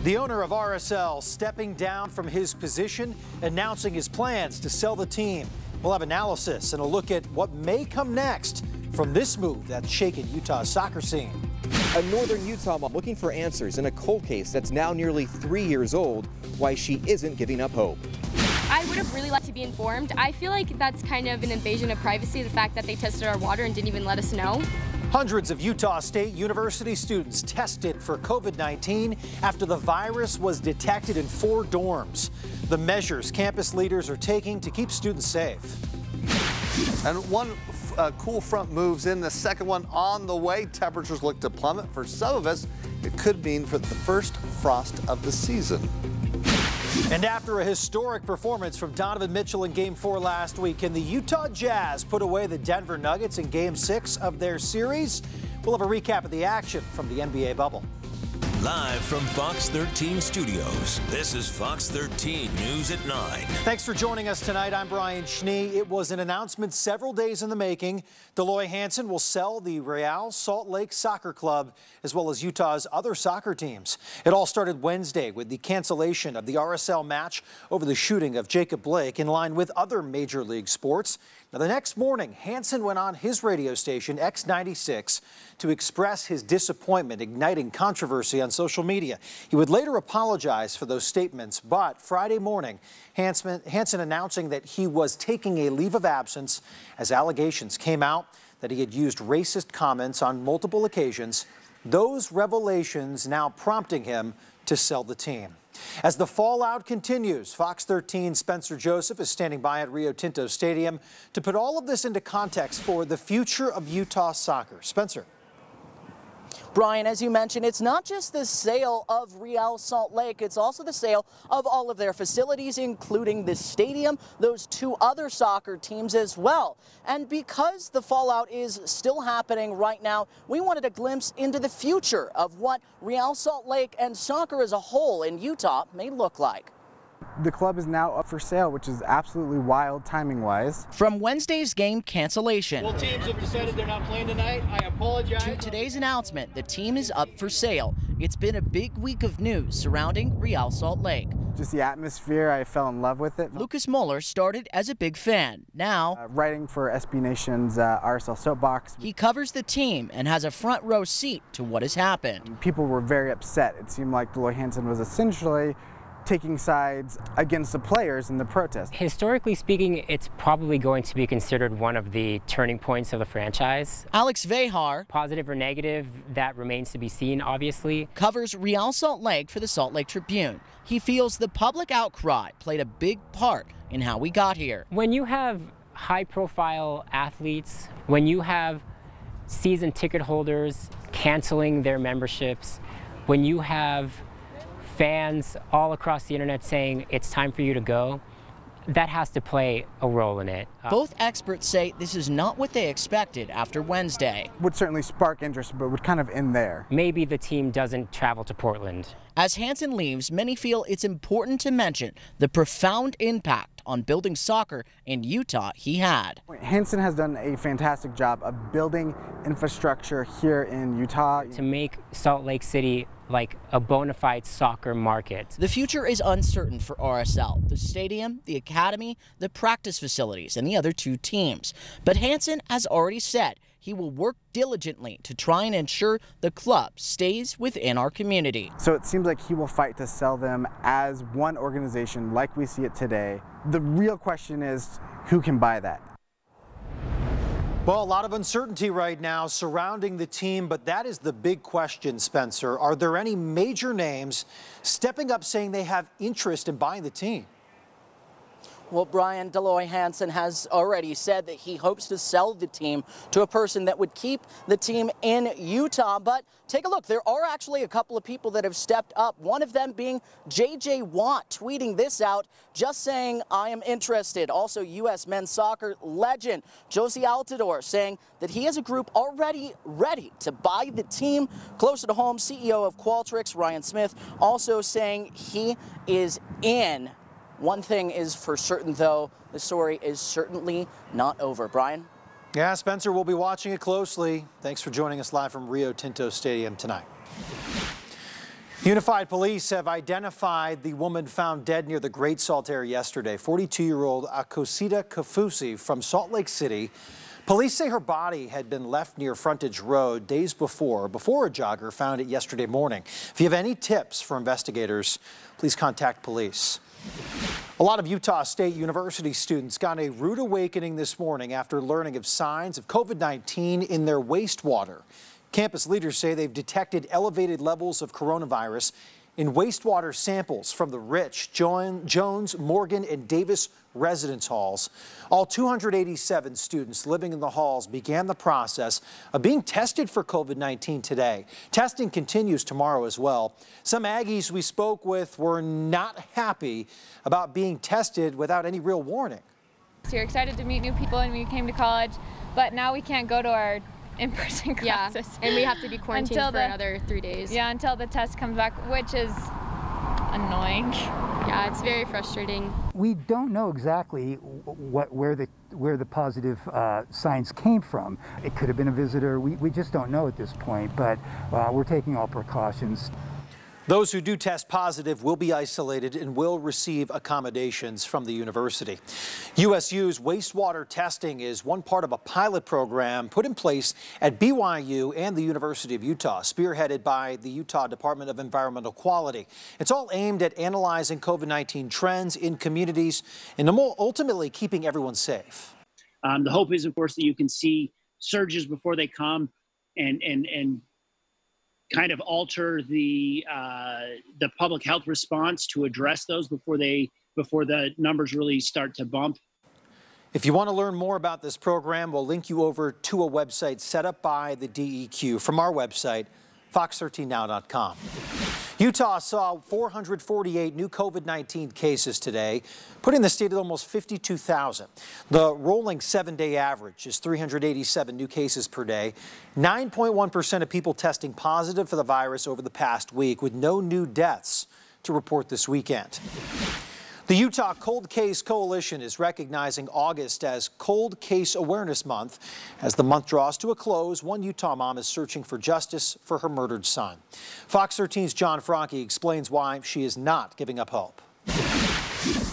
The owner of RSL stepping down from his position, announcing his plans to sell the team. We'll have analysis and a look at what may come next from this move that's shaken Utah's soccer scene. A northern Utah mom looking for answers in a cold case that's now nearly 3 years old, why she isn't giving up hope. I would have really liked to be informed. I feel like that's kind of an invasion of privacy, the fact that they tested our water and didn't even let us know. Hundreds of Utah State University students tested for COVID-19 after the virus was detected in 4 dorms. The measures campus leaders are taking to keep students safe. And one cool front moves in, the second one on the way. Temperatures look to plummet. For some of us, it could mean for the first frost of the season. And after a historic performance from Donovan Mitchell in Game 4 last week, can the Utah Jazz put away the Denver Nuggets in Game 6 of their series? We'll have a recap of the action from the NBA bubble. Live from Fox 13 Studios, this is Fox 13 News at 9. Thanks for joining us tonight. I'm Brian Schnee. It was an announcement several days in the making. Deloy Hansen will sell the Real Salt Lake Soccer Club, as well as Utah's other soccer teams. It all started Wednesday with the cancellation of the RSL match over the shooting of Jacob Blake, in line with other major league sports. Now, the next morning, Hansen went on his radio station, X96, to express his disappointment, igniting controversy on social media. He would later apologize for those statements, but Friday morning, Hansen announcing that he was taking a leave of absence as allegations came out that he had used racist comments on multiple occasions. Those revelations now prompting him to sell the team. As the fallout continues, Fox 13's Spencer Joseph is standing by at Rio Tinto Stadium to put all of this into context for the future of Utah soccer. Spencer. Brian, as you mentioned, it's not just the sale of Real Salt Lake, it's also the sale of all of their facilities, including the stadium, those 2 other soccer teams as well. And because the fallout is still happening right now, we wanted a glimpse into the future of what Real Salt Lake and soccer as a whole in Utah may look like. The club is now up for sale, which is absolutely wild timing-wise. From Wednesday's game cancellation. Both teams have decided they're not playing tonight. I apologize. To today's announcement, the team is up for sale. It's been a big week of news surrounding Real Salt Lake. Just the atmosphere, I fell in love with it. Lucas Mueller started as a big fan. Now, writing for SB Nation's RSL Soapbox. He covers the team and has a front row seat to what has happened. People were very upset. It seemed like Deloy Hansen was essentially taking sides against the players in the protest. Historically speaking, it's probably going to be considered one of the turning points of the franchise. Alex Vehar, positive or negative, that remains to be seen, obviously, covers Real Salt Lake for the Salt Lake Tribune. He feels the public outcry played a big part in how we got here. When you have high-profile athletes, when you have season ticket holders canceling their memberships, when you have fans all across the internet saying it's time for you to go, that has to play a role in it. Both experts say this is not what they expected after Wednesday. Would certainly spark interest, but would kind of end there. Maybe the team doesn't travel to Portland. As Hansen leaves, many feel it's important to mention the profound impact on building soccer in Utah he had. Hansen has done a fantastic job of building infrastructure here in Utah. To make Salt Lake City like a bona fide soccer market. The future is uncertain for RSL, the stadium, the academy, the practice facilities, and the other 2 teams. But Hansen has already said he will work diligently to try and ensure the club stays within our community. So it seems like he will fight to sell them as one organization like we see it today. The real question is, who can buy that? Well, a lot of uncertainty right now surrounding the team, but that is the big question, Spencer. Are there any major names stepping up saying they have interest in buying the team? Well, Brian, Deloy Hansen has already said that he hopes to sell the team to a person that would keep the team in Utah. But take a look. There are actually a couple of people that have stepped up, one of them being J.J. Watt, tweeting this out, just saying, I am interested. Also, U.S. men's soccer legend Josie Altidore saying that he has a group already ready to buy the team. Closer to home, CEO of Qualtrics, Ryan Smith, also saying he is in. One thing is for certain, though, the story is certainly not over. Brian? Yeah, Spencer, we'll be watching it closely. Thanks for joining us live from Rio Tinto Stadium tonight. Unified Police have identified the woman found dead near the Great Salt area yesterday, 42-year-old Akosita Kafusi from Salt Lake City. Police say her body had been left near Frontage Road days before a jogger found it yesterday morning. If you have any tips for investigators, please contact police. A lot of Utah State University students got a rude awakening this morning after learning of signs of COVID-19 in their wastewater. Campus leaders say they've detected elevated levels of coronavirus in wastewater samples from the Rich, Jones, Morgan, and Davis residence halls. All 287 students living in the halls began the process of being tested for COVID-19 today. Testing continues tomorrow as well. Some Aggies we spoke with were not happy about being tested without any real warning. So you're excited to meet new people and we came to college, but now we can't go to our in-person classes. Yeah, and we have to be quarantined for another 3 days. Yeah, until the test comes back, which is annoying. Yeah, it's very frustrating. We don't know exactly where the positive signs came from. It could have been a visitor. We just don't know at this point, but we're taking all precautions. Those who do test positive will be isolated and will receive accommodations from the university. USU's wastewater testing is one part of a pilot program put in place at BYU and the University of Utah, spearheaded by the Utah Department of Environmental Quality. It's all aimed at analyzing COVID-19 trends in communities and ultimately keeping everyone safe. The hope is, of course, that you can see surges before they come and kind of alter the public health response to address those before the numbers really start to bump. If you want to learn more about this program, we'll link you over to a website set up by the DEQ from our website, fox13now.com. Utah saw 448 new COVID-19 cases today, putting the state at almost 52,000. The rolling 7-day average is 387 new cases per day. 9.1% of people testing positive for the virus over the past week, with no new deaths to report this weekend. The Utah Cold Case Coalition is recognizing August as Cold Case Awareness Month. As the month draws to a close, one Utah mom is searching for justice for her murdered son. Fox 13's John Franke explains why she is not giving up hope.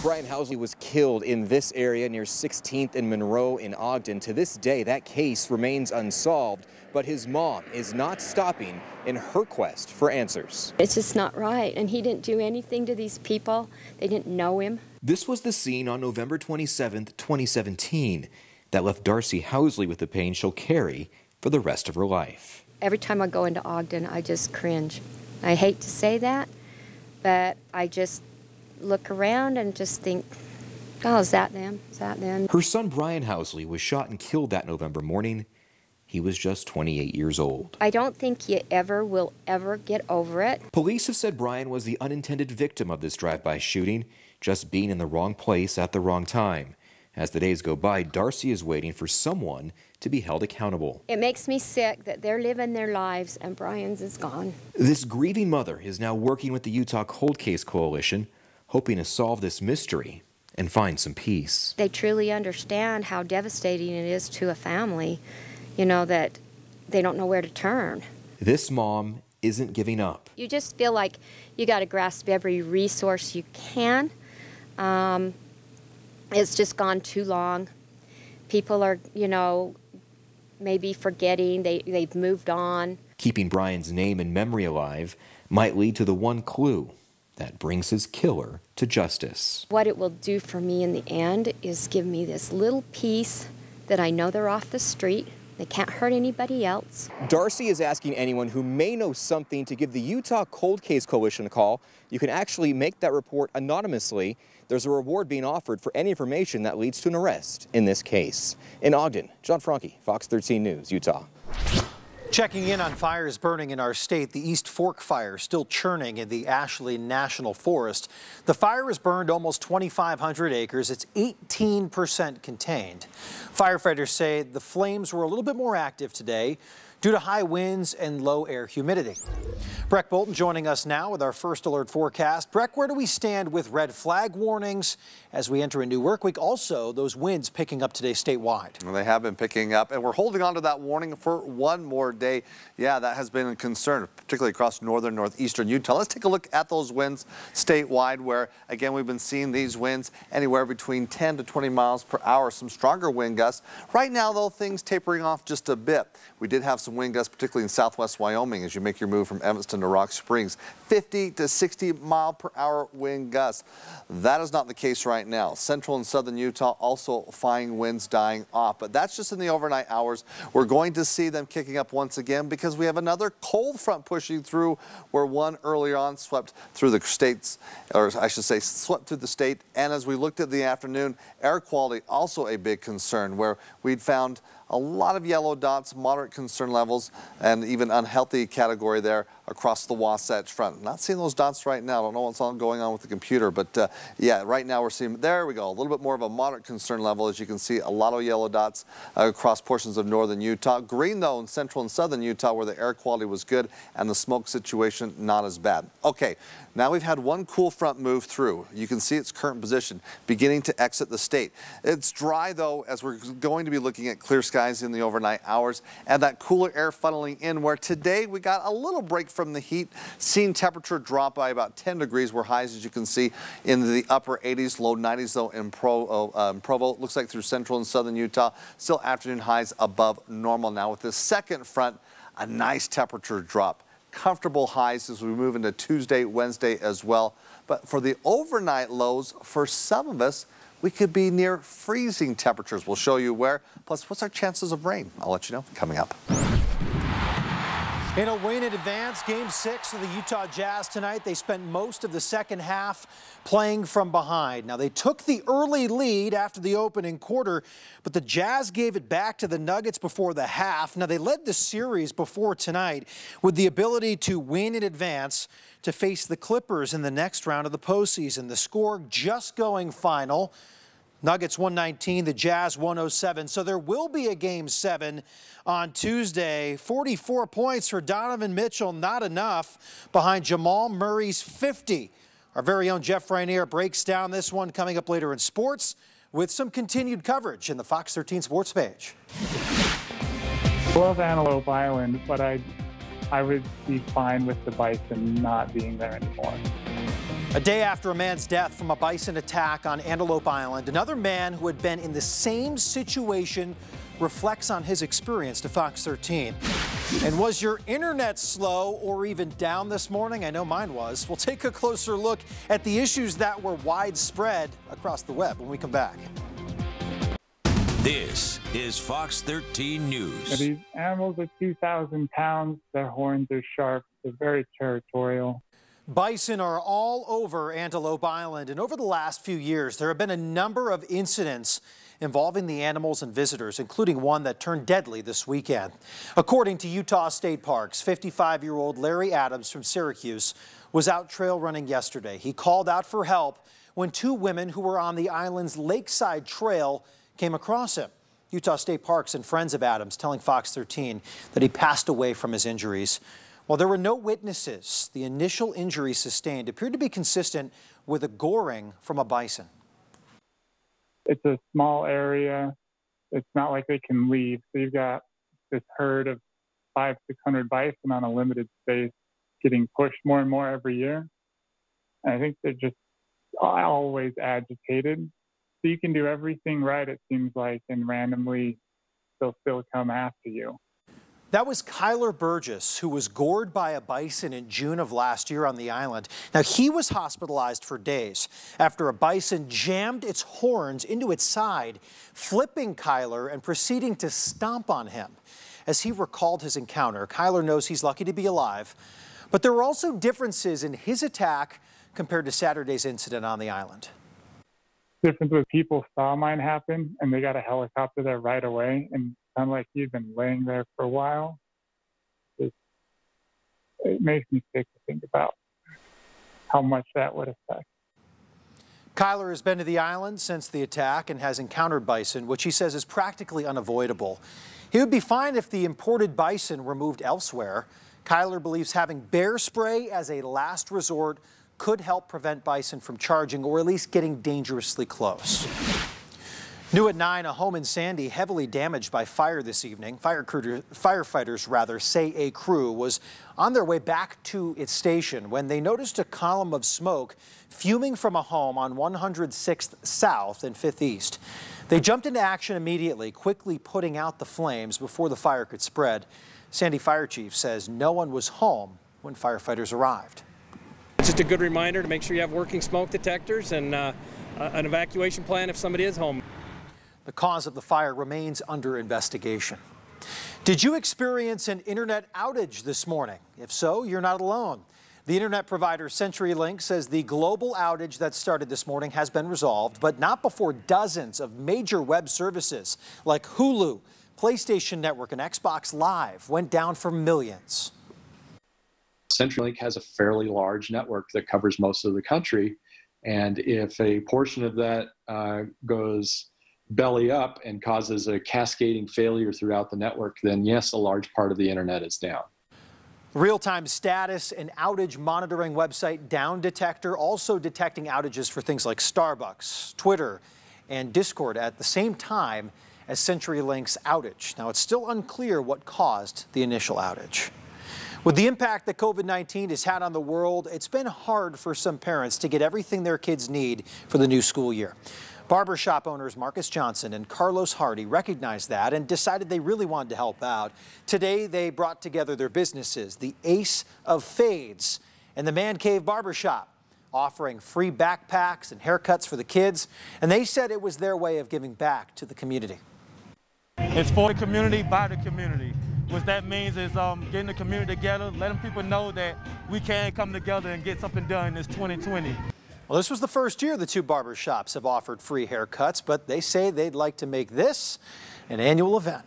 Brian Housley was killed in this area near 16th and Monroe in Ogden. To this day, that case remains unsolved, but his mom is not stopping in her quest for answers. It's just not right, and he didn't do anything to these people. They didn't know him. This was the scene on November 27th, 2017, that left Darcy Housley with the pain she'll carry for the rest of her life. Every time I go into Ogden, I just cringe. I hate to say that, but I just look around and just think, oh, is that them? Is that them? Her son Brian Housley was shot and killed that November morning. He was just 28 years old. I don't think you will ever get over it. Police have said Brian was the unintended victim of this drive-by shooting, just being in the wrong place at the wrong time. As the days go by, Darcy is waiting for someone to be held accountable. It makes me sick that they're living their lives and Brian's is gone. This grieving mother is now working with the Utah Cold Case Coalition, hoping to solve this mystery and find some peace. They truly understand how devastating it is to a family, you know, that they don't know where to turn. This mom isn't giving up. You just feel like you got to grasp every resource you can. It's just gone too long. People are, you know, maybe forgetting, they've moved on. Keeping Brian's name and memory alive might lead to the one clue that brings his killer to justice. What it will do for me in the end is give me this little piece that I know they're off the street. They can't hurt anybody else. Darcy is asking anyone who may know something to give the Utah Cold Case Coalition a call. You can actually make that report anonymously. There's a reward being offered for any information that leads to an arrest in this case. In Ogden, John Franke, Fox 13 News, Utah. Checking in on fires burning in our state, the East Fork fire still churning in the Ashley National Forest. The fire has burned almost 2,500 acres. It's 18% contained. Firefighters say the flames were a little bit more active today. due to high winds and low air humidity. Breck Bolton joining us now with our first alert forecast. Breck, where do we stand with red flag warnings as we enter a new work week? Also, those winds picking up today statewide. Well, they have been picking up, and we're holding on to that warning for one more day. Yeah, that has been a concern, particularly across northern, northeastern Utah. Let's take a look at those winds statewide, where, again, we've been seeing these winds anywhere between 10 to 20 miles per hour, some stronger wind gusts. Right now, though, things tapering off just a bit. We did have some wind gusts, particularly in southwest Wyoming, as you make your move from Evanston to Rock Springs. 50 to 60 mile per hour wind gusts. That is not the case right now. Central and southern Utah also finding winds dying off, but that's just in the overnight hours. We're going to see them kicking up once again because we have another cold front pushing through, where one earlier on swept through the states, or I should say swept through the state. And as we looked at the afternoon, air quality also a big concern, where we'd found a lot of yellow dots, moderate concern levels, and even unhealthy category there across the Wasatch Front. Not seeing those dots right now. I don't know what's going on with the computer, but yeah, right now we're seeing, there we go, a little bit more of a moderate concern level. As you can see, a lot of yellow dots across portions of northern Utah. Green, though, in central and southern Utah, where the air quality was good and the smoke situation not as bad. Okay, now we've had one cool front move through. You can see its current position beginning to exit the state. It's dry, though, as we're going to be looking at clear skies in the overnight hours, and that cooler air funneling in, where today we got a little break from the heat, seeing temperature drop by about 10 degrees, where highs, as you can see, in the upper 80s, low 90s, though, in Provo. Looks like through central and southern Utah, still afternoon highs above normal. Now with this second front, a nice temperature drop. Comfortable highs as we move into Tuesday, Wednesday as well. But for the overnight lows, for some of us, we could be near freezing temperatures. We'll show you where. Plus, what's our chances of rain? I'll let you know coming up. In a win in advance, Game 6 of the Utah Jazz tonight. They spent most of the second half playing from behind. Now, they took the early lead after the opening quarter, but the Jazz gave it back to the Nuggets before the half. Now, they led the series before tonight with the ability to win in advance to face the Clippers in the next round of the postseason. The score just going final. Nuggets 119, the Jazz 107. So there will be a Game 7 on Tuesday. 44 points for Donovan Mitchell, not enough, behind Jamal Murray's 50. Our very own Jeff Rainier breaks down this one coming up later in sports with some continued coverage in the Fox 13 Sports page. I love Antelope Island, but I would be fine with the Bison not being there anymore. A day after a man's death from a bison attack on Antelope Island, another man who had been in the same situation reflects on his experience to Fox 13. And was your internet slow or even down this morning? I know mine was. We'll take a closer look at the issues that were widespread across the web when we come back. This is Fox 13 News. Now, these animals are 2,000 pounds. Their horns are sharp. They're very territorial. Bison are all over Antelope Island, and over the last few years, there have been a number of incidents involving the animals and visitors, including one that turned deadly this weekend. According to Utah State Parks, 55-year-old Larry Adams from Syracuse was out trail running yesterday. He called out for help when two women who were on the island's lakeside trail came across him. Utah State Parks and friends of Adams telling Fox 13 that he passed away from his injuries. While there were no witnesses, the initial injuries sustained appeared to be consistent with a goring from a bison. It's a small area. It's not like they can leave. So you've got this herd of 500-600 bison on a limited space getting pushed more and more every year. And I think they're just always agitated. So you can do everything right, it seems like, and randomly they'll still come after you. That was Kyler Burgess, who was gored by a bison in June of last year on the island. Now, he was hospitalized for days after a bison jammed its horns into its side, flipping Kyler and proceeding to stomp on him. As he recalled his encounter, Kyler knows he's lucky to be alive, but there were also differences in his attack compared to Saturday's incident on the island. Difference with people saw mine happen, and they got a helicopter there right away, and kind of like you've been laying there for a while. It makes me sick to think about how much that would affect. Kyler has been to the island since the attack and has encountered bison, which he says is practically unavoidable. He would be fine if the imported bison were moved elsewhere. Kyler believes having bear spray as a last resort could help prevent bison from charging or at least getting dangerously close. New at 9, a home in Sandy heavily damaged by fire this evening. Firefighters say a crew was on their way back to its station when they noticed a column of smoke fuming from a home on 106th South and 5th East. They jumped into action immediately, quickly putting out the flames before the fire could spread. Sandy Fire Chief says no one was home when firefighters arrived. It's just a good reminder to make sure you have working smoke detectors and an evacuation plan if somebody is home. The cause of the fire remains under investigation. Did you experience an internet outage this morning? If so, you're not alone. The internet provider CenturyLink says the global outage that started this morning has been resolved, but not before dozens of major web services like Hulu, PlayStation Network, and Xbox Live went down for millions. CenturyLink has a fairly large network that covers most of the country, and if a portion of that goes belly up and causes a cascading failure throughout the network, then yes, a large part of the internet is down. Real-time status and outage monitoring website Down Detector also detecting outages for things like Starbucks, Twitter, and Discord at the same time as CenturyLink's outage. Now, it's still unclear what caused the initial outage. With the impact that COVID-19 has had on the world, it's been hard for some parents to get everything their kids need for the new school year. Barbershop owners Marcus Johnson and Carlos Hardy recognized that and decided they really wanted to help out. Today, they brought together their businesses, the Ace of Fades and the Man Cave Barbershop, offering free backpacks and haircuts for the kids. And they said it was their way of giving back to the community. It's for the community, by the community. What that means is getting the community together, letting people know that we can come together and get something done in this 2020. Well, this was the first year the two barber shops have offered free haircuts, but they say they'd like to make this an annual event.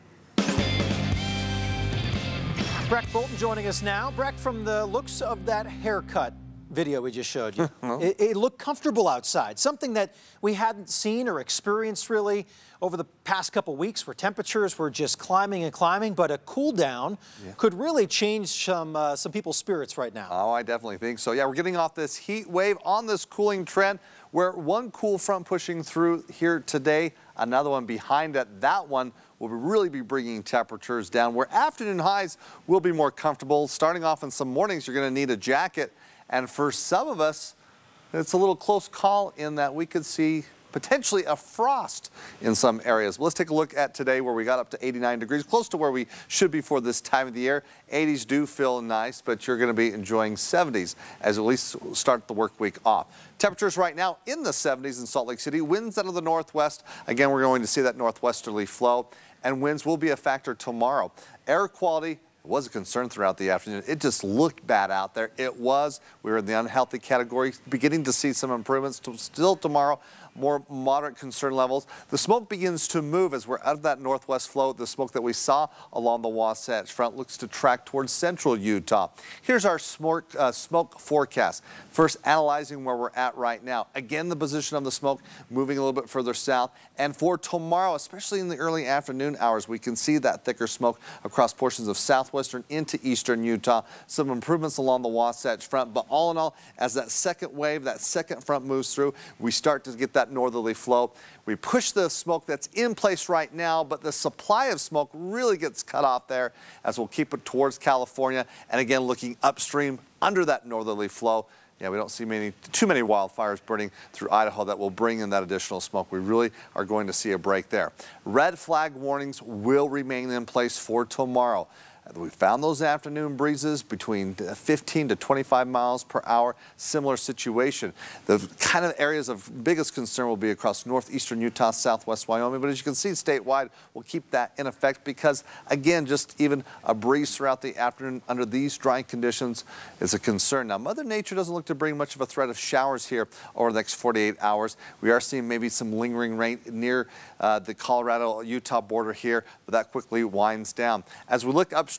Breck Bolton joining us now. Breck, from the looks of that haircut video we just showed you, it looked comfortable outside, something that we hadn't seen or experienced really over the past couple weeks where temperatures were just climbing and climbing, but a cool down could really change some people's spirits right now. Oh, I definitely think so. Yeah, we're getting off this heat wave on this cooling trend where one cool front pushing through here today, another one behind it. That one will really be bringing temperatures down where afternoon highs will be more comfortable. Starting off in some mornings, you're going to need a jacket. And for some of us, it's a little close call in that we could see potentially a frost in some areas. But let's take a look at today where we got up to 89 degrees, close to where we should be for this time of the year. 80s do feel nice, but you're going to be enjoying 70s as at least start the work week off. Temperatures right now in the 70s in Salt Lake City. Winds out of the northwest. Again, we're going to see that northwesterly flow, and winds will be a factor tomorrow. Air quality was a concern throughout the afternoon. It just looked bad out there. It was. We were in the unhealthy category, beginning to see some improvements. Still tomorrow, more moderate concern levels. The smoke begins to move as we're out of that northwest flow. The smoke that we saw along the Wasatch Front looks to track towards central Utah. Here's our smoke forecast. First, analyzing where we're at right now. Again, the position of the smoke moving a little bit further south. And for tomorrow, especially in the early afternoon hours, we can see that thicker smoke across portions of southwestern into eastern Utah. Some improvements along the Wasatch Front. But all in all, as that second wave, that second front moves through, we start to get that northerly flow. We push the smoke that's in place right now, but the supply of smoke really gets cut off there as we'll keep it towards California. And again, looking upstream under that northerly flow. Yeah, we don't see too many wildfires burning through Idaho that will bring in that additional smoke. We really are going to see a break there. Red flag warnings will remain in place for tomorrow. We found those afternoon breezes between 15 to 25 miles per hour. Similar situation. The kind of areas of biggest concern will be across northeastern Utah, southwest Wyoming. But as you can see, statewide, we'll keep that in effect because, again, just even a breeze throughout the afternoon under these dry conditions is a concern. Now, Mother Nature doesn't look to bring much of a threat of showers here over the next 48 hours. We are seeing maybe some lingering rain near the Colorado-Utah border here, but that quickly winds down. As we look upstream,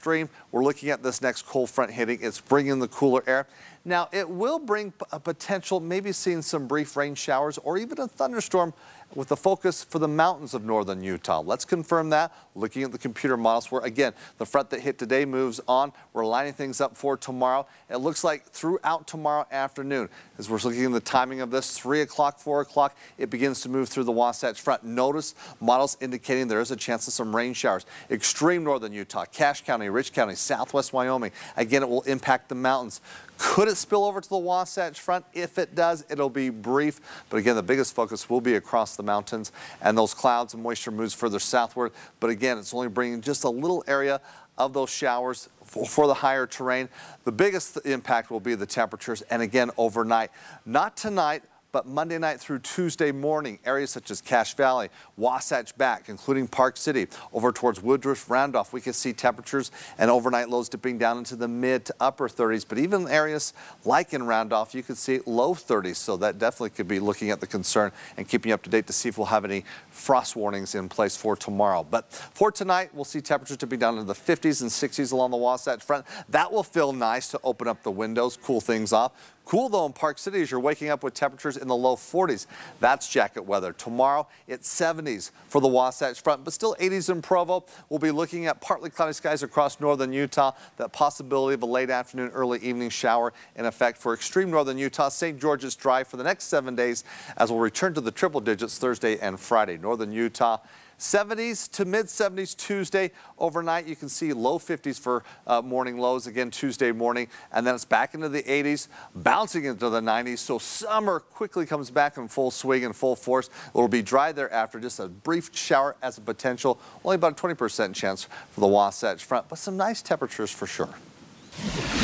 we're looking at this next cold front hitting. It's bringing the cooler air. Now, it will bring a potential, maybe seeing some brief rain showers or even a thunderstorm with the focus for the mountains of northern Utah. Let's confirm that, looking at the computer models where, again, the front that hit today moves on. We're lining things up for tomorrow. It looks like throughout tomorrow afternoon, as we're looking at the timing of this, 3 o'clock, 4 o'clock, it begins to move through the Wasatch Front. Notice models indicating there is a chance of some rain showers. Extreme northern Utah, Cache County, Rich County, southwest Wyoming. Again, it will impact the mountains. Could it spill over to the Wasatch Front? If it does, it'll be brief. But again, the biggest focus will be across the mountains, and those clouds and moisture moves further southward. But again, it's only bringing just a little area of those showers for the higher terrain. The biggest impact will be the temperatures, and again, overnight. Not tonight, but Monday night through Tuesday morning, areas such as Cache Valley, Wasatch Back, including Park City, over towards Woodruff, Randolph, we can see temperatures and overnight lows dipping down into the mid to upper 30s. But even areas like in Randolph, you could see low 30s. So that definitely could be looking at the concern and keeping you up to date to see if we'll have any frost warnings in place for tomorrow. But for tonight, we'll see temperatures dipping down into the 50s and 60s along the Wasatch Front. That will feel nice to open up the windows, cool things off. Cool though in Park City as you're waking up with temperatures in the low 40s. That's jacket weather. Tomorrow it's 70s for the Wasatch Front, but still 80s in Provo. We'll be looking at partly cloudy skies across northern Utah. That possibility of a late afternoon, early evening shower in effect for extreme northern Utah. St. George's dry for the next 7 days as we'll return to the triple digits Thursday and Friday. Northern Utah, 70s to mid 70s Tuesday. Overnight, you can see low 50s for morning lows again Tuesday morning, and then it's back into the 80s, bouncing into the 90s. So summer quickly comes back in full swing and full force. It will be dry thereafter, just a brief shower as a potential, only about a 20% chance for the Wasatch Front, but some nice temperatures for sure.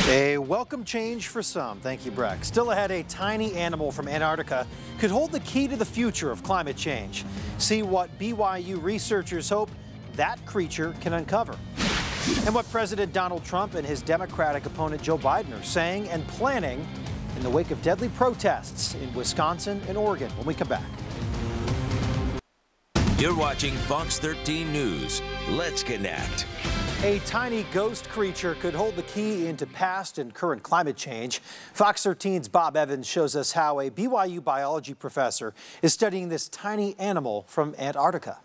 A welcome change for some. Thank you, Breck. Still ahead, a tiny animal from Antarctica could hold the key to the future of climate change. See what BYU researchers hope that creature can uncover. And what President Donald Trump and his Democratic opponent Joe Biden are saying and planning in the wake of deadly protests in Wisconsin and Oregon when we come back. You're watching Fox 13 News. Let's connect. A tiny ghost creature could hold the key into past and current climate change. Fox 13's Bob Evans shows us how a BYU biology professor is studying this tiny animal from Antarctica.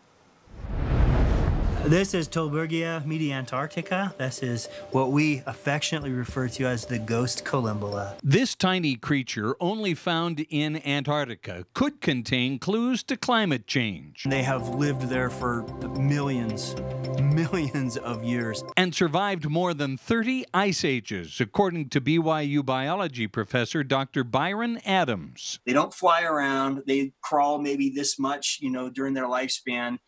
This is Tolbergia mediantarctica. This is what we affectionately refer to as the ghost collembola. This tiny creature, only found in Antarctica, could contain clues to climate change. They have lived there for millions of years. And survived more than 30 ice ages, according to BYU biology professor Dr. Byron Adams. They don't fly around. They crawl maybe this much, during their lifespan.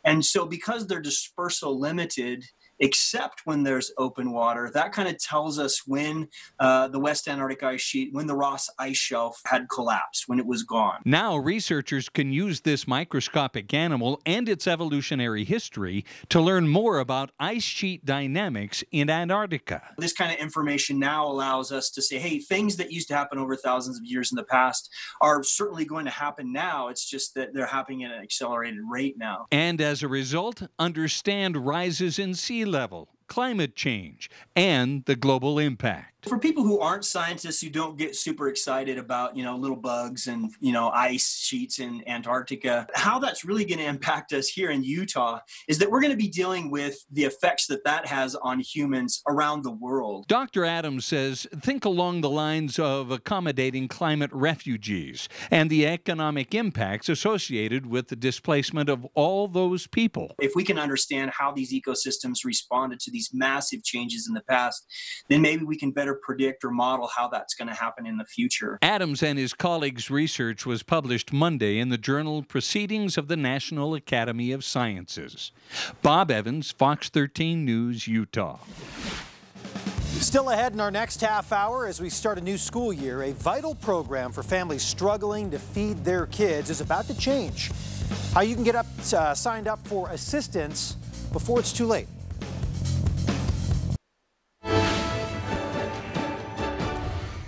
And so because they're dispersal limited, except when there's open water, that kind of tells us when the West Antarctic ice sheet, when the Ross Ice Shelf had collapsed, when it was gone. Now researchers can use this microscopic animal and its evolutionary history to learn more about ice sheet dynamics in Antarctica. This kind of information now allows us to say, hey, things that used to happen over thousands of years in the past are certainly going to happen now. It's just that they're happening at an accelerated rate now. And as a result, understand rises in sea level, climate change, and the global impact. For people who aren't scientists, who don't get super excited about, little bugs and, ice sheets in Antarctica, how that's really going to impact us here in Utah is that we're going to be dealing with the effects that has on humans around the world. Dr. Adams says, think along the lines of accommodating climate refugees and the economic impacts associated with the displacement of all those people. If we can understand how these ecosystems responded to these massive changes in the past, then maybe we can better predict or model how that's going to happen in the future. Adams and his colleagues' research was published Monday in the journal Proceedings of the National Academy of Sciences. Bob Evans, Fox 13 News, Utah. Still ahead in our next half hour as we start a new school year, a vital program for families struggling to feed their kids is about to change. How you can get signed up for assistance before it's too late.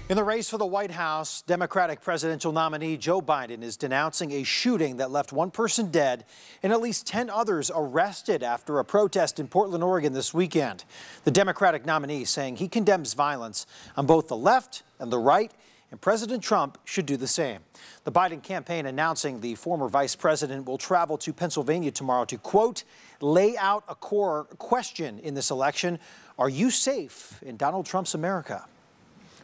In the race for the White House, Democratic presidential nominee Joe Biden is denouncing a shooting that left one person dead and at least 10 others arrested after a protest in Portland, Oregon this weekend. The Democratic nominee saying he condemns violence on both the left and the right and President Trump should do the same. The Biden campaign announcing the former vice president will travel to Pennsylvania tomorrow to, quote, lay out a core question in this election. Are you safe in Donald Trump's America?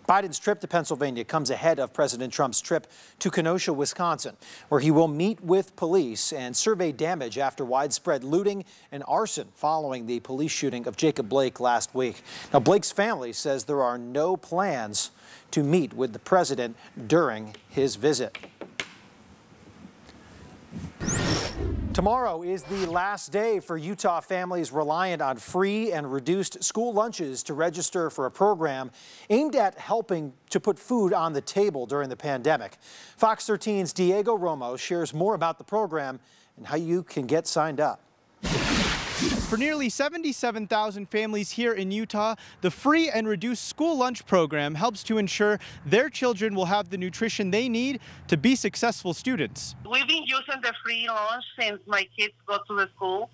Biden's trip to Pennsylvania comes ahead of President Trump's trip to Kenosha, Wisconsin, where he will meet with police and survey damage after widespread looting and arson following the police shooting of Jacob Blake last week. Now, Blake's family says there are no plans to meet with the president during his visit. Tomorrow is the last day for Utah families reliant on free and reduced school lunches to register for a program aimed at helping to put food on the table during the pandemic. Fox 13's Diego Romo shares more about the program and how you can get signed up. For nearly 77,000 families here in Utah, the free and reduced school lunch program helps to ensure their children will have the nutrition they need to be successful students. We've been using the free lunch since my kids go to the school,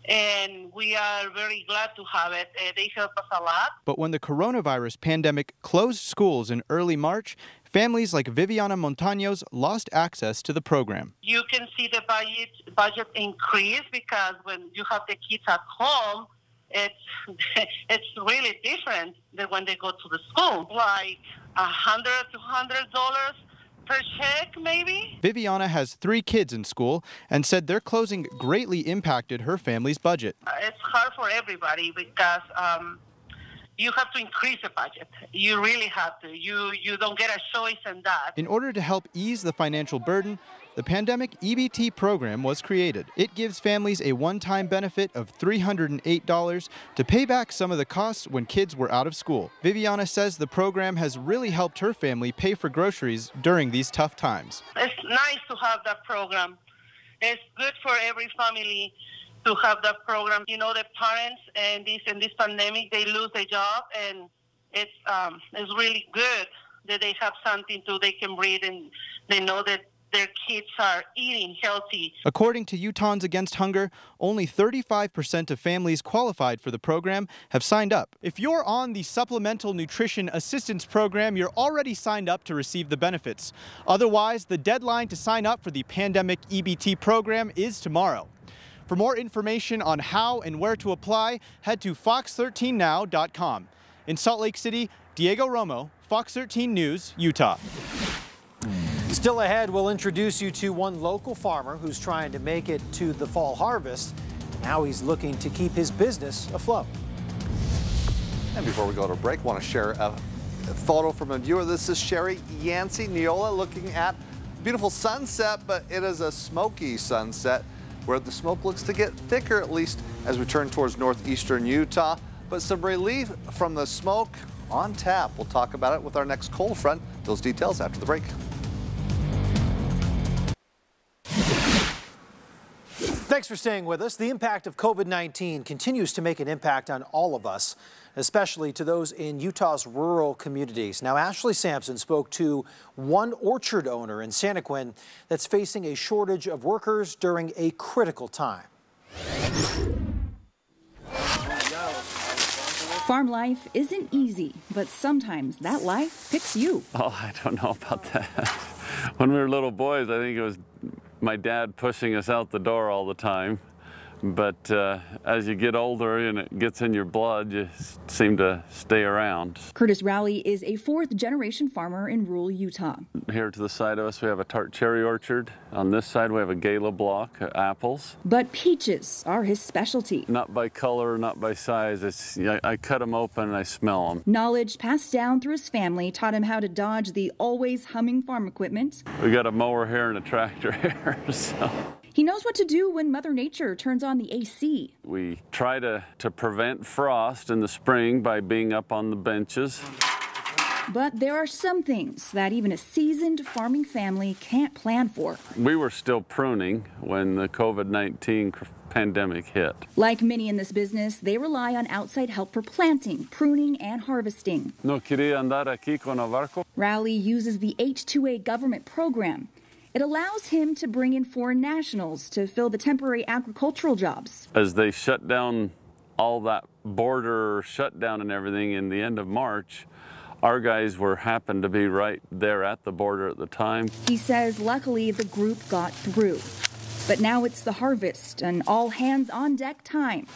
and we are very glad to have it. They help us a lot. But when the coronavirus pandemic closed schools in early March, families like Viviana Montaños lost access to the program. You can see the budget increase because when you have the kids at home, it's really different than when they go to the school. Like $100 to $200 per check, maybe. Viviana has 3 kids in school and said their closing greatly impacted her family's budget. It's hard for everybody because you have to increase the budget. You really have to. You don't get a choice in that. In order to help ease the financial burden, the pandemic EBT program was created. It gives families a one-time benefit of $308 to pay back some of the costs when kids were out of school. Viviana says the program has really helped her family pay for groceries during these tough times. It's nice to have that program. It's good for every family to have that program. You know, the parents in this pandemic, they lose their job, and it's really good that they have something they can breathe, and they know that their kids are eating healthy. According to Utahns Against Hunger, only 35% of families qualified for the program have signed up. If you're on the Supplemental Nutrition Assistance Program, you're already signed up to receive the benefits. Otherwise, the deadline to sign up for the pandemic EBT program is tomorrow. For more information on how and where to apply, head to fox13now.com. In Salt Lake City, Diego Romo, Fox 13 News, Utah. Still ahead, we'll introduce you to one local farmer who's trying to make it to the fall harvest. Now he's looking to keep his business afloat. And before we go to break, I want to share a photo from a viewer. This is Sherry Yancey Neola looking at beautiful sunset, but it is a smoky sunset where the smoke looks to get thicker, at least as we turn towards northeastern Utah. But some relief from the smoke on tap. We'll talk about it with our next cold front. Those details after the break. Thanks for staying with us. The impact of COVID-19 continues to make an impact on all of us, especially to those in Utah's rural communities. Now, Ashley Sampson spoke to one orchard owner in Santaquin that's facing a shortage of workers during a critical time. Farm life isn't easy, but sometimes that life picks you. Oh, I don't know about that. When we were little boys, I think it was my dad pushing us out the door all the time. But as you get older and it gets in your blood, you seem to stay around. Curtis Rowley is a 4th-generation farmer in rural Utah. Here to the side of us, we have a tart cherry orchard. On this side, we have a Gala block, apples. But peaches are his specialty. Not by color, not by size. I cut them open and I smell them. Knowledge passed down through his family taught him how to dodge the always humming farm equipment. We got a mower here and a tractor here, so. He knows what to do when Mother Nature turns on the AC. We try to prevent frost in the spring by being up on the benches. But there are some things that even a seasoned farming family can't plan for. We were still pruning when the COVID-19 pandemic hit. Like many in this business, they rely on outside help for planting, pruning, and harvesting. No quería andar aquí con el barco. Rowley uses the H-2A government program. It allows him to bring in foreign nationals to fill the temporary agricultural jobs. As they shut down all that border shutdown and everything in the end of March, Our guys happened to be right there at the border at the time. He says luckily the group got through. But now it's the harvest and all hands on deck time.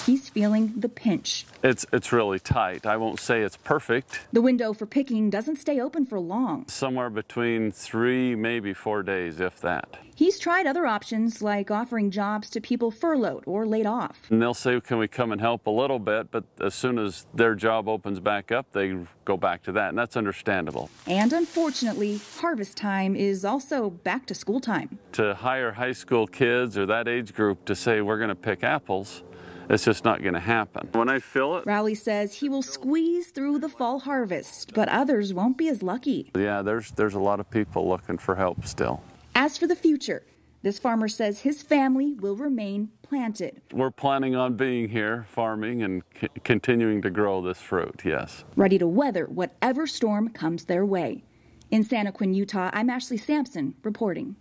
He's feeling the pinch. It's really tight. I won't say it's perfect. The window for picking doesn't stay open for long. Somewhere between 3, maybe 4 days, if that. He's tried other options like offering jobs to people furloughed or laid off. And they'll say, can we come and help a little bit? But as soon as their job opens back up, they go back to that, and that's understandable. And unfortunately, harvest time is also back to school time. To hire high school kids or that age group to say we're going to pick apples, it's just not going to happen. When I fill it... Rowley says he will squeeze through the fall harvest, but others won't be as lucky. Yeah, there's a lot of people looking for help still. As for the future, this farmer says his family will remain planted. We're planning on being here, farming, and continuing to grow this fruit, yes. Ready to weather whatever storm comes their way. In Santaquin, Utah, I'm Ashley Sampson reporting.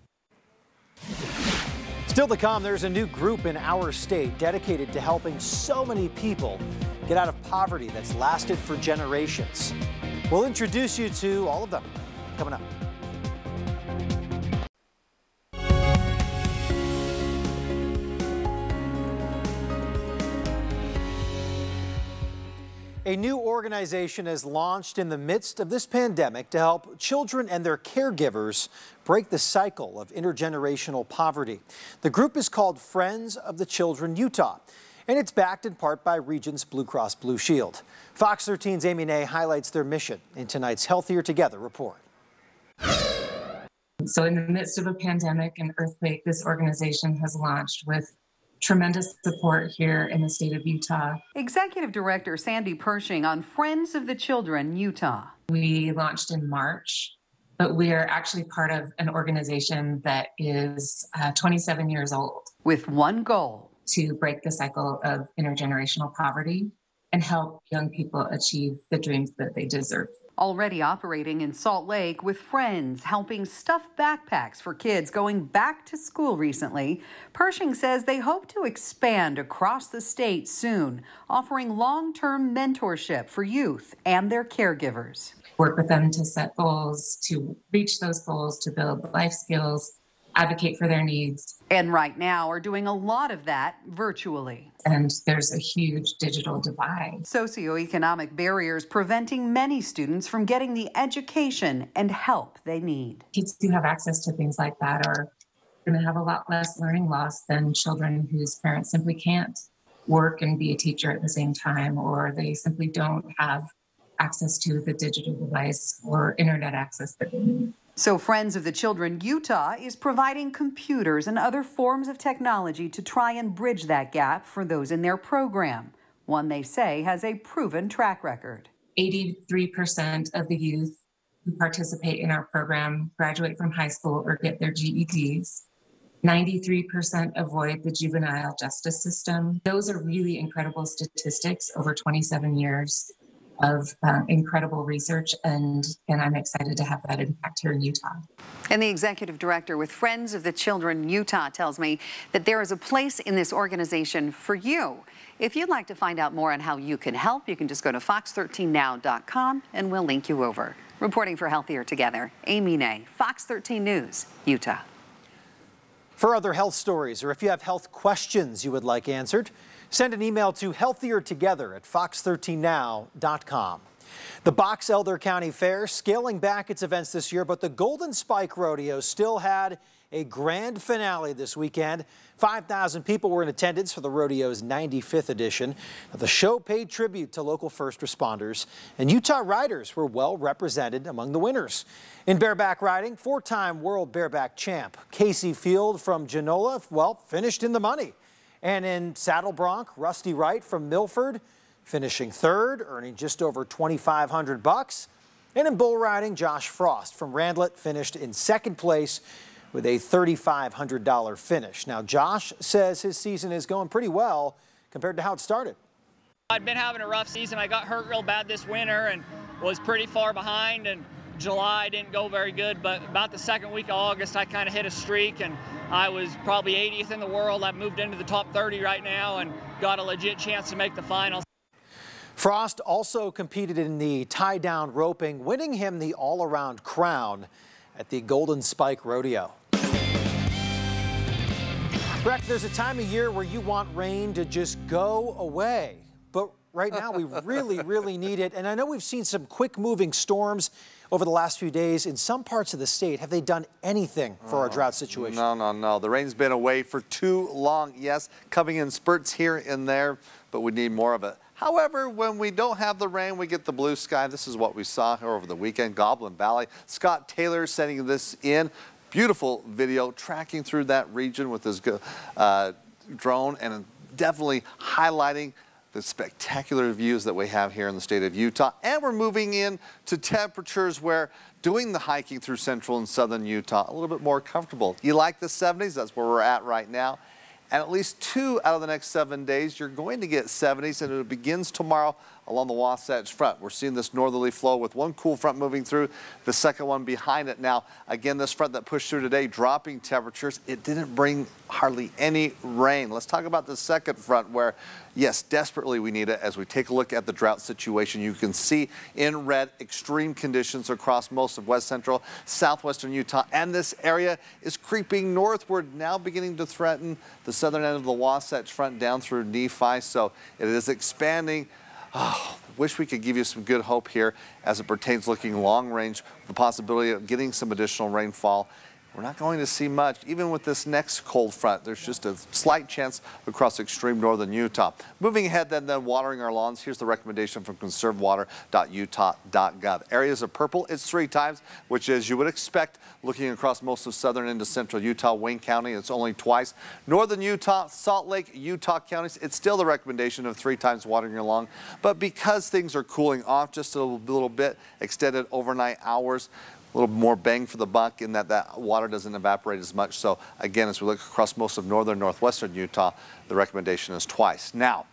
Still to come, there's a new group in our state dedicated to helping so many people get out of poverty that's lasted for generations. We'll introduce you to all of them coming up. A new organization has launched in the midst of this pandemic to help children and their caregivers break the cycle of intergenerational poverty. The group is called Friends of the Children Utah, and it's backed in part by Regents Blue Cross Blue Shield. Fox 13's Amy Nay highlights their mission in tonight's Healthier Together report. So in the midst of a pandemic and earthquake, this organization has launched with tremendous support here in the state of Utah. Executive Director Sandy Pershing on Friends of the Children Utah. We launched in March, but we are actually part of an organization that is 27 years old. With one goal: to break the cycle of intergenerational poverty and help young people achieve the dreams that they deserve. Already operating in Salt Lake with Friends, helping stuff backpacks for kids going back to school recently, Pershing says they hope to expand across the state soon, offering long-term mentorship for youth and their caregivers. Work with them to set goals, to reach those goals, to build life skills, advocate for their needs. And right now are doing a lot of that virtually. And there's a huge digital divide. Socioeconomic barriers preventing many students from getting the education and help they need. Kids who have access to things like that are going to have a lot less learning loss than children whose parents simply can't work and be a teacher at the same time, or they simply don't have access to the digital device or internet access that they need. So Friends of the Children Utah is providing computers and other forms of technology to try and bridge that gap for those in their program, one they say has a proven track record. 83% of the youth who participate in our program graduate from high school or get their GEDs. 93% avoid the juvenile justice system. Those are really incredible statistics over 27 years of incredible research, and I'm excited to have that impact here in Utah. And the executive director with Friends of the Children Utah tells me that there is a place in this organization for you. If you'd like to find out more on how you can help, you can just go to fox13now.com and we'll link you over. Reporting for Healthier Together, Amy Nay, Fox 13 News, Utah. For other health stories, or if you have health questions you would like answered, send an email to healthiertogether@fox13now.com. The Box Elder County Fair scaling back its events this year, but the Golden Spike Rodeo still had a grand finale this weekend. 5,000 people were in attendance for the rodeo's 95th edition. Now, the show paid tribute to local first responders, and Utah riders were well represented among the winners. In bareback riding, 4-time world bareback champ Casey Field from Genola, finished in the money. And in saddle bronc, Rusty Wright from Milford finishing third, earning just over $2,500. And in bull riding, Josh Frost from Randlet finished in second place with a $3,500 finish. Now, Josh says his season is going pretty well compared to how it started. I'd been having a rough season. I got hurt real bad this winter and was pretty far behind, and July didn't go very good, but about the second week of August, I kind of hit a streak, and I was probably 80th in the world. I've moved into the top 30 right now and got a legit chance to make the finals. Frost also competed in the tie-down roping, winning him the all-around crown at the Golden Spike Rodeo. Breck, there's a time of year where you want rain to just go away, but right now we really need it. And I know we've seen some quick-moving storms over the last few days in some parts of the state. Have they done anything for our drought situation? No. The rain's been away for too long. Yes, coming in spurts here and there, but we need more of it. However, when we don't have the rain, we get the blue sky. This is what we saw here over the weekend. Goblin Valley. Scott Taylor sending this in. Beautiful video tracking through that region with his drone and definitely highlighting the spectacular views that we have here in the state of Utah. And we're moving in to temperatures where doing the hiking through central and southern Utah a little bit more comfortable. You like the 70s? That's where we're at right now. And at least 2 out of the next 7 days, you're going to get 70s, and it begins tomorrow along the Wasatch Front. We're seeing this northerly flow with one cool front moving through, the second one behind it. Now, again, this front that pushed through today, dropping temperatures. It didn't bring hardly any rain. Let's talk about the second front where, yes, desperately we need it. As we take a look at the drought situation, you can see in red extreme conditions across most of west central, southwestern Utah, and this area is creeping northward, now beginning to threaten the southern end of the Wasatch Front down through Nephi. So it is expanding. Oh, wish we could give you some good hope here as it pertains looking long range, the possibility of getting some additional rainfall. We're not going to see much. Even with this next cold front, there's just a slight chance across extreme northern Utah. Moving ahead then watering our lawns, here's the recommendation from conservewater.utah.gov. Areas of purple, it's 3 times, which is you would expect looking across most of southern into central Utah, Wayne County, it's only twice. Northern Utah, Salt Lake, Utah counties, it's still the recommendation of 3 times watering your lawn. But because things are cooling off just a little bit, extended overnight hours, a little more bang for the buck in that water doesn't evaporate as much. So again, as we look across most of northern, northwestern Utah, the recommendation is twice. Now,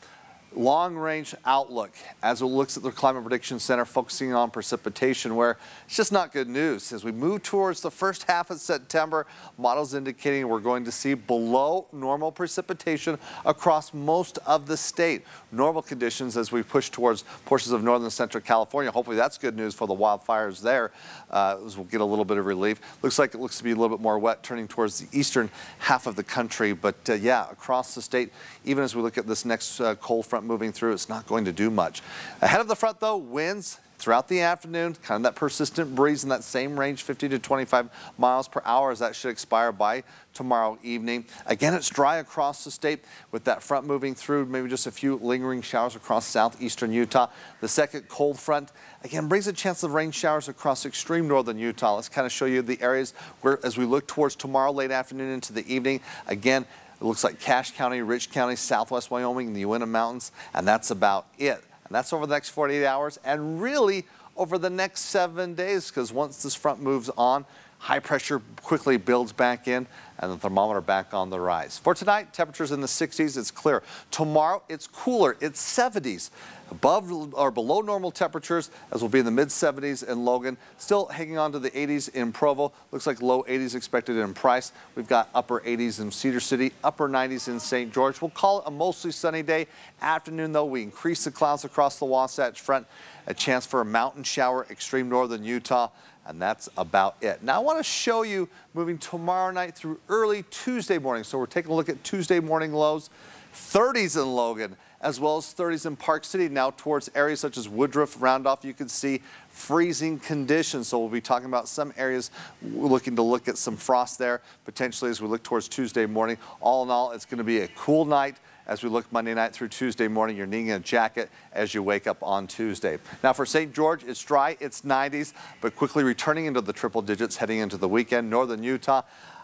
long-range outlook as it looks at the Climate Prediction Center focusing on precipitation, where it's just not good news. As we move towards the first half of September, models indicating we're going to see below normal precipitation across most of the state. Normal conditions as we push towards portions of northern central California. Hopefully that's good news for the wildfires there, as we'll get a little bit of relief. Looks like it looks to be a little bit more wet turning towards the eastern half of the country, but yeah, across the state, even as we look at this next cold front moving through, it's not going to do much. Ahead of the front though, winds throughout the afternoon, kind of that persistent breeze in that same range, 50 to 25 miles per hour, as that should expire by tomorrow evening. Again, it's dry across the state with that front moving through, maybe just a few lingering showers across southeastern Utah. The second cold front, again, brings a chance of rain showers across extreme northern Utah. Let's kind of show you the areas where, as we look towards tomorrow late afternoon into the evening, again, it looks like Cache County, Rich County, southwest Wyoming, and the Uinta Mountains, and that's about it. And that's over the next 48 hours and really over the next 7 days, because once this front moves on, high pressure quickly builds back in and the thermometer back on the rise. For tonight, temperatures in the 60s, it's clear. Tomorrow, it's cooler, it's 70s. Above or below normal temperatures, as we'll be in the mid-70s in Logan. Still hanging on to the 80s in Provo. Looks like low 80s expected in Price. We've got upper 80s in Cedar City, upper 90s in St. George. We'll call it a mostly sunny day. Afternoon, though, we increase the clouds across the Wasatch Front. A chance for a mountain shower, extreme northern Utah. And that's about it. Now I want to show you moving tomorrow night through early Tuesday morning. So we're taking a look at Tuesday morning lows, 30s in Logan, as well as 30s in Park City. Now towards areas such as Woodruff, Roundoff, you can see freezing conditions. So we'll be talking about some areas looking to look at some frost there, potentially as we look towards Tuesday morning. All in all, it's going to be a cool night. As we look Monday night through Tuesday morning, you're needing a jacket as you wake up on Tuesday. Now for St. George, it's dry, it's 90s, but quickly returning into the triple digits heading into the weekend. Northern Utah,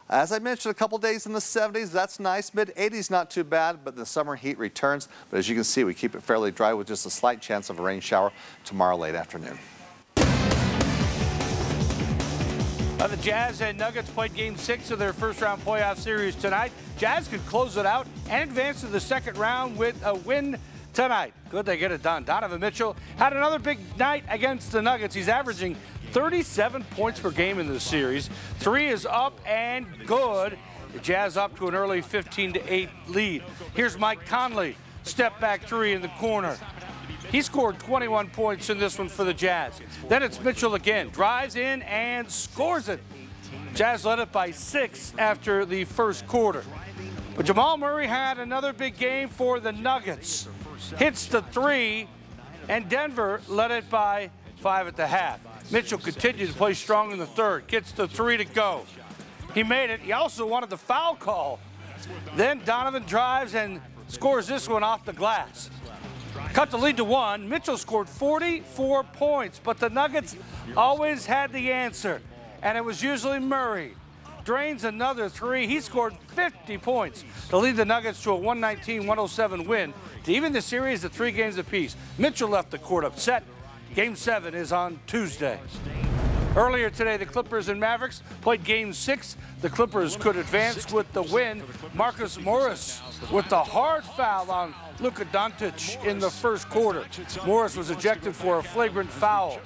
as I mentioned, a couple days in the 70s, that's nice. Mid-80s, not too bad, but the summer heat returns. But as you can see, we keep it fairly dry with just a slight chance of a rain shower tomorrow late afternoon. The Jazz and Nuggets played Game 6 of their first-round playoff series tonight. Jazz could close it out and advance to the second round with a win tonight. Good they get it done. Donovan Mitchell had another big night against the Nuggets. He's averaging 37 points per game in this series. 3 is up and good. The Jazz up to an early 15-8 lead. Here's Mike Conley. Step back 3 in the corner. He scored 21 points in this one for the Jazz. Then it's Mitchell again, drives in and scores it. Jazz led it by 6 after the first quarter. But Jamal Murray had another big game for the Nuggets. Hits the 3, and Denver led it by 5 at the half. Mitchell continued to play strong in the third, gets the 3 to go. He made it. He also wanted the foul call. Then Donovan drives and scores this one off the glass. Cut the lead to 1. Mitchell scored 44 points, but the Nuggets always had the answer, and it was usually Murray. Drains another 3. He scored 50 points to lead the Nuggets to a 119-107 win to even the series to 3 games apiece. Mitchell left the court upset. Game 7 is on Tuesday. Earlier today, the Clippers and Mavericks played Game 6. The Clippers could advance with the win. Marcus Morris with the hard foul on Luka Doncic in the first quarter. Morris was ejected for a flagrant foul.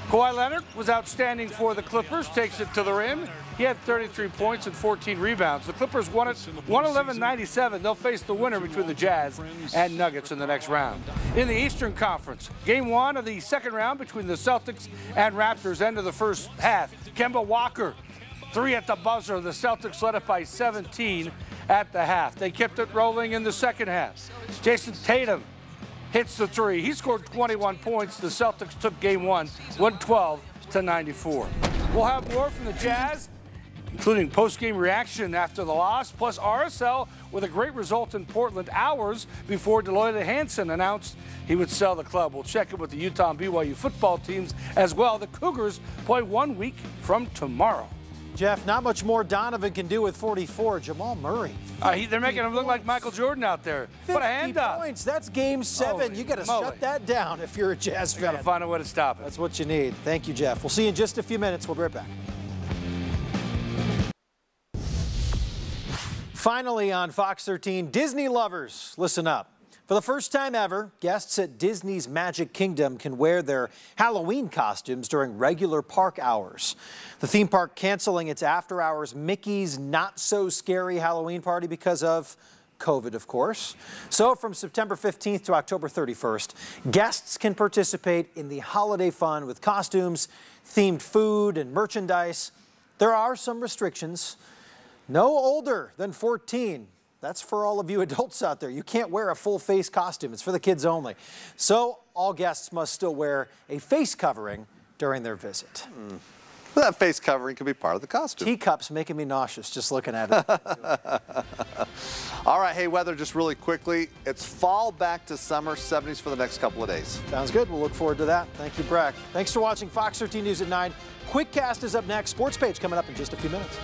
Kawhi Leonard was outstanding for the Clippers, takes it to the rim. He had 33 points and 14 rebounds. The Clippers won it 111-97. They'll face the winner between the Jazz and Nuggets in the next round. In the Eastern Conference, Game 1 of the second round between the Celtics and Raptors, end of the first half. Kemba Walker, 3 at the buzzer. The Celtics led it by 17 at the half. They kept it rolling in the second half. Jason Tatum hits the 3. He scored 21 points. The Celtics took Game 1, 112-94. We'll have more from the Jazz, including post-game reaction after the loss, plus RSL with a great result in Portland hours before Deloitte Hansen announced he would sell the club. We'll check in with the Utah and BYU football teams as well. The Cougars play 1 week from tomorrow. Jeff, not much more Donovan can do with 44. Jamal Murray. They're making him look like Michael Jordan out there. Put a hand up. Points. That's Game 7. You got to shut that down if you're a Jazz fan. You got to find a way to stop it. That's what you need. Thank you, Jeff. We'll see you in just a few minutes. We'll be right back. Finally on Fox 13, Disney lovers, listen up. For the first time ever, guests at Disney's Magic Kingdom can wear their Halloween costumes during regular park hours. The theme park canceling its after-hours Mickey's Not So Scary Halloween party because of COVID, of course. So from September 15th to October 31st, guests can participate in the holiday fun with costumes, themed food, and merchandise. There are some restrictions. No older than 14. That's for all of you adults out there. You can't wear a full face costume. It's for the kids only. So all guests must still wear a face covering during their visit. Well, that face covering could be part of the costume. Teacups making me nauseous just looking at it. All right, hey, weather just really quickly. It's fall back to summer, 70s for the next couple of days. Sounds good. We'll look forward to that. Thank you, Breck. Thanks for watching Fox 13 News at 9. Quick Cast is up next. Sports Page coming up in just a few minutes.